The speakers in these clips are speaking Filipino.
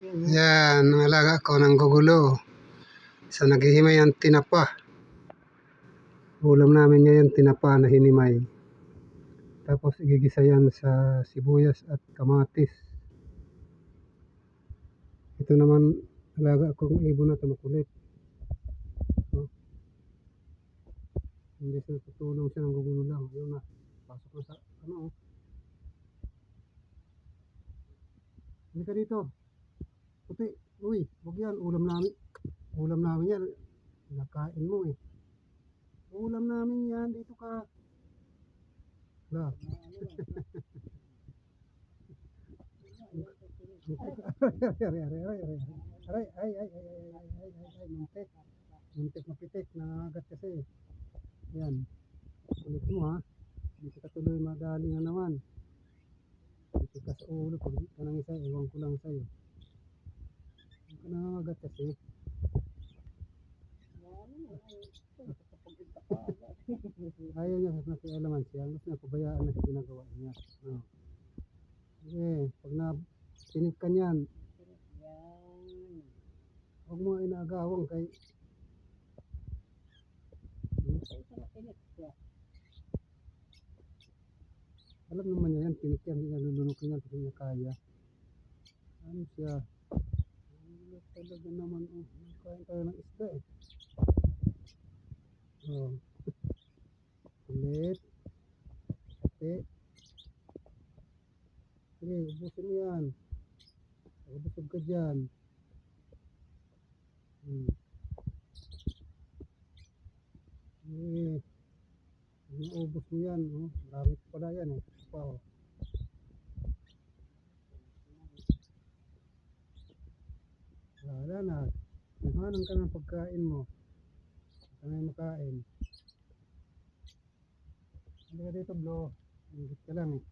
Yan, ang alaga ko ng gugulo. So, naghihimay ang tinapa. Ulam namin ngayon, tinapa na hinimay. Tapos, igigisa yan sa sibuyas at kamatis. Ito naman, alaga kong ibon na makulit. So, hindi siya tutulong siya ng gugulo lang. Ayun na, pasok na sa, Hindi ka dito. Puti, uy, huwag yan, ulam namin. Ulam namin yan. Nakain mo eh. Ulam namin yan, dito ka. Wala. Muntik. Muntik mapitik, nangagat kasi. Yan. Ulit mo ha. Hindi ka tuloy madali na naman. Dito ka sa ulo, pag di ka nang isa, ewan ko lang sa'yo. Hindi ka nangagat kasi. Ayaw niya sa nakialaman siya. Gusto niya pabayaan na sa ginagawa niya. Okay, pag tinig ka niyan, huwag mo inaagawang kay alam naman niya yan, tinig yan, nalulunukin yan, kasi niya kaya. Ano siya? Ano talaga naman, kain tayo ng isda eh. Ulit. Pati. Sige, ubusin mo yan. Ubusog ka dyan. Ubus mo yan, marami pa pala yan eh. Wala na. Nahanan ka ng pagkain mo. Saan ay makain? Hindi ka dito, bro. Ingit ka lang eh.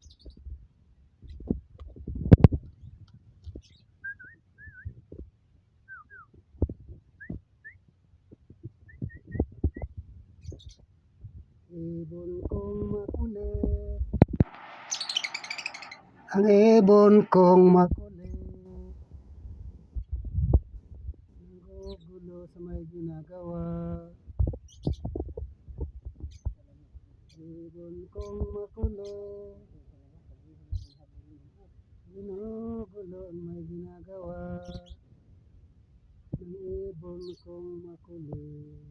Ibon kong makulit. Ang ibon kong makulit. Nanggugulo sa may ginagawa. Ibon kong makulit. Ginugulo ang may ginagawa. Ang ibon kong makulit.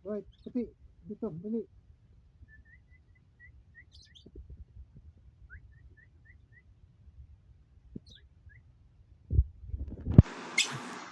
Hoy, puti, dito, bali.